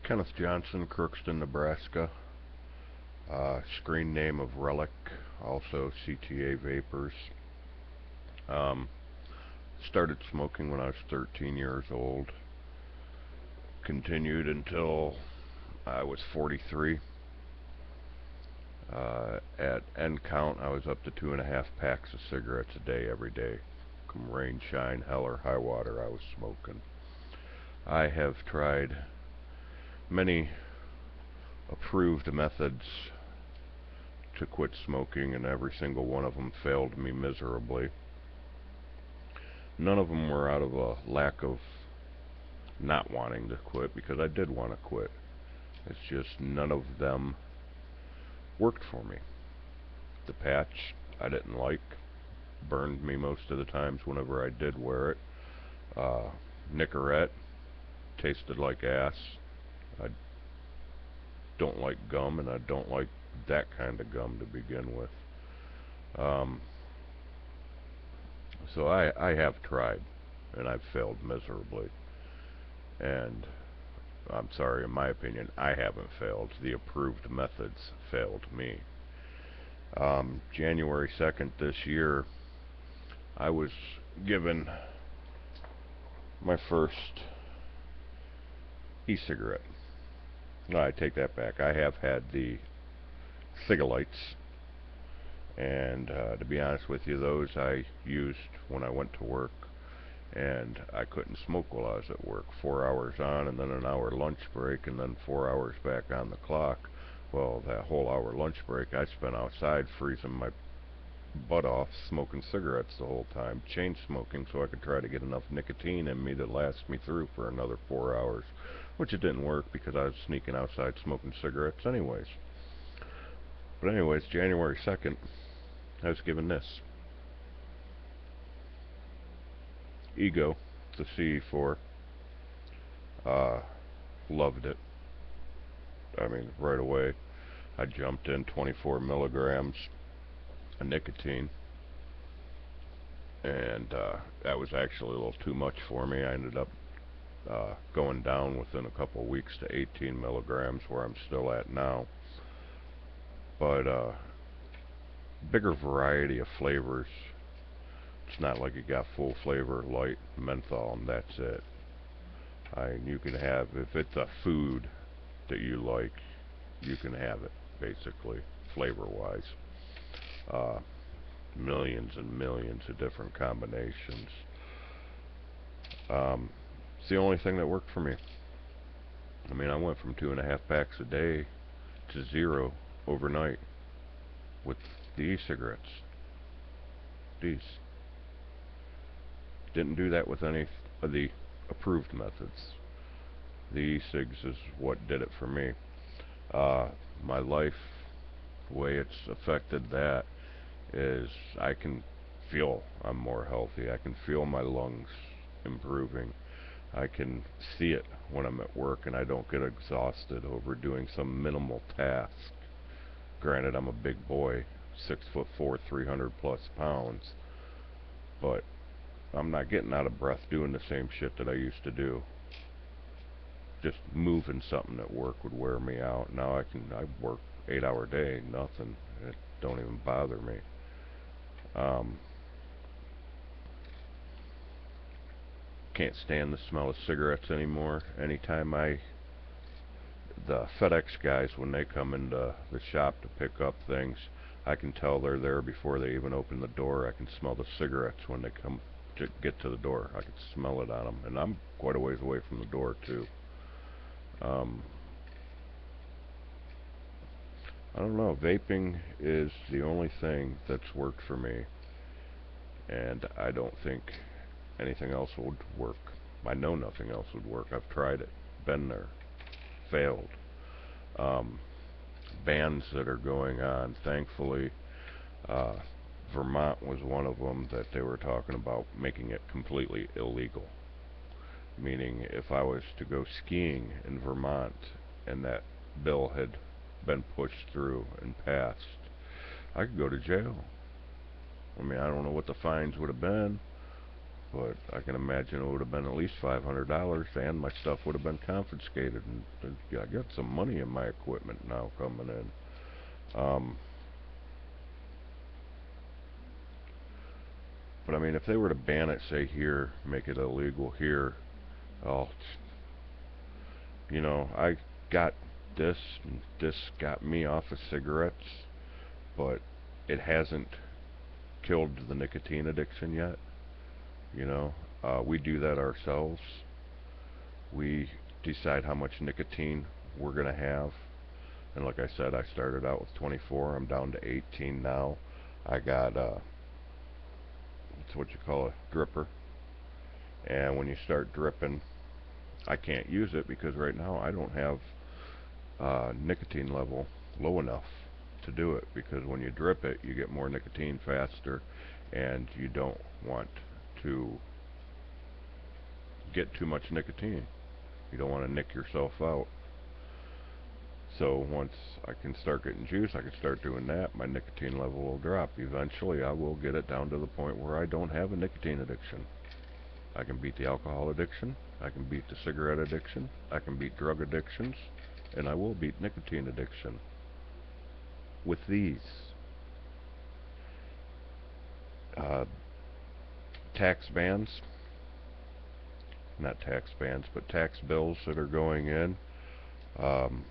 Kenneth Johnson, Crookston, Nebraska. Screen name of Relic, also CTA Vapors. Um, Started smoking when I was 13 years old. Continued until I was 43. At end count, I was up to 2.5 packs of cigarettes a day every day. Come rain, shine, hell, or high water, I was smoking. I have tried many approved methods to quit smoking, and every single one of them failed me miserably. None of them were out of a lack of not wanting to quit, because I did want to quit. It's just none of them worked for me. The patch I didn't like, burned me most of the times whenever I did wear it. Nicorette tasted like ass. I don't like gum, and I don't like that kind of gum to begin with. Um, so I have tried, and I've failed miserably. And I'm sorry, in my opinion, I haven't failed. The approved methods failed me. January 2nd this year, I was given my first e-cigarette. No, I take that back. I have had the Cigalites, and to be honest with you, those I used when I went to work, and I couldn't smoke while I was at work. 4 hours on, and then an hour lunch break, and then 4 hours back on the clock. Well, that whole hour lunch break I spent outside freezing my butt off, smoking cigarettes the whole time, chain smoking, so I could try to get enough nicotine in me to last me through for another 4 hours, which it didn't work because I was sneaking outside smoking cigarettes anyways. But anyways, January 2nd, I was given this. Ego, the CE4. Uh, Loved it. I mean, right away, I jumped in 24 milligrams of nicotine, and that was actually a little too much for me. I ended up going down within a couple of weeks to 18 milligrams, where I'm still at now. But bigger variety of flavors. It's not like you got full flavor, light, menthol, and that's it. You can have, if it's a food that you like, you can have it, basically, flavor-wise. Uh, Millions and millions of different combinations. It's the only thing that worked for me. I mean, I went from 2.5 packs a day to zero overnight with the e-cigarettes. These. Didn't do that with any of the approved methods. The e-cigs is what did it for me. My life, the way it's affected that is I can feel I'm more healthy. I can feel my lungs improving. I can see it when I'm at work, and I don't get exhausted over doing some minimal task. Granted, I'm a big boy, 6'4", 300 plus pounds, but I'm not getting out of breath doing the same shit that I used to do. Just moving something at work would wear me out. Now I work 8-hour day, nothing. It don't even bother me. Can't stand the smell of cigarettes anymore. Anytime the FedEx guys, when they come into the shop to pick up things, I can tell they're there before they even open the door. I can smell the cigarettes when they come to get to the door. I can smell it on them, and I'm quite a ways away from the door too. I don't know. Vaping is the only thing that's worked for me, and I don't think anything else would work. I know nothing else would work. I've tried it, been there, failed. Um, Bans that are going on, thankfully, uh, Vermont was one of them that they were talking about making it completely illegal. Meaning, if I was to go skiing in Vermont and that bill had been pushed through and passed, I could go to jail. I mean, I don't know what the fines would have been, But I can imagine it would have been at least $500, and my stuff would have been confiscated. And I got some money in my equipment now coming in. But I mean, if they were to ban it, say here, make it illegal here, oh, I got this, and this got me off of cigarettes, but it hasn't killed the nicotine addiction yet. We do that ourselves. We decide how much nicotine we're going to have. And like I said, I started out with 24. I'm down to 18 now. I got, it's what you call a dripper. And when you start dripping, I can't use it because right now I don't have nicotine level low enough to do it, because when you drip it, you get more nicotine faster, and you don't want to get too much nicotine. You don't want to nick yourself out. So once I can start getting juice, I can start doing that, my nicotine level will drop. Eventually I will get it down to the point where I don't have a nicotine addiction. I can beat the alcohol addiction, I can beat the cigarette addiction, I can beat drug addictions, and I will beat nicotine addiction with these. Uh, tax bans, not tax bans, but tax bills that are going in, um,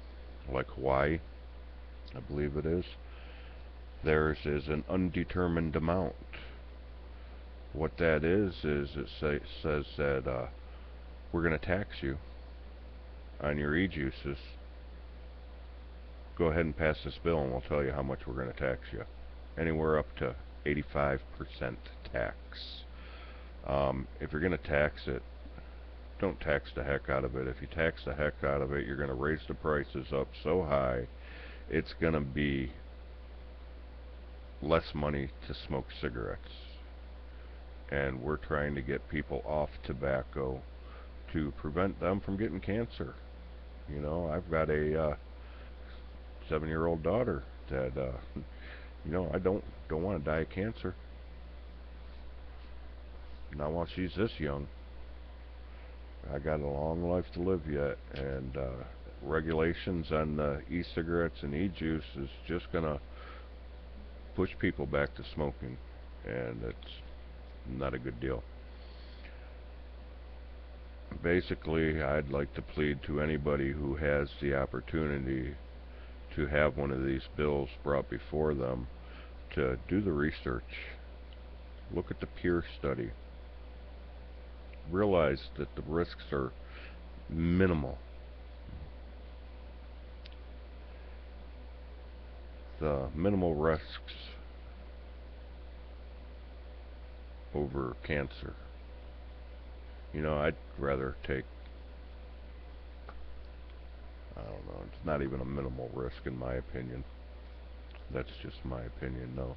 like Hawaii, I believe it is. Theirs is an undetermined amount. What that is it says that we're going to tax you on your e-juices. Go ahead and pass this bill and we'll tell you how much we're going to tax you. Anywhere up to 85% tax. If you're going to tax it, don't tax the heck out of it. If you tax the heck out of it, you're going to raise the prices up so high, it's going to be less money to smoke cigarettes. And we're trying to get people off tobacco to prevent them from getting cancer. I've got a 7-year-old daughter that I don't want to die of cancer. Not while she's this young. I got a long life to live yet, and regulations on e-cigarettes and e-juice is just gonna push people back to smoking, and it's not a good deal. Basically, I'd like to plead to anybody who has the opportunity to have one of these bills brought before them to do the research. Look at the peer study. Realize that the risks are minimal. The minimal risks over cancer. I'd rather take, I don't know, it's not even a minimal risk in my opinion. That's just my opinion, no.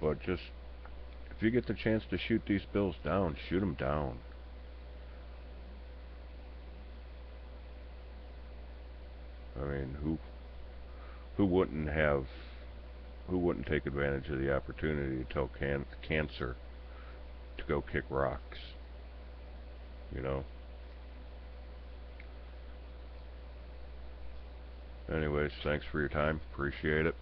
But just, if you get the chance to shoot these bills down, shoot them down. I mean, who wouldn't have, who wouldn't take advantage of the opportunity to tell cancer to go kick rocks? You know? Anyways, thanks for your time. Appreciate it.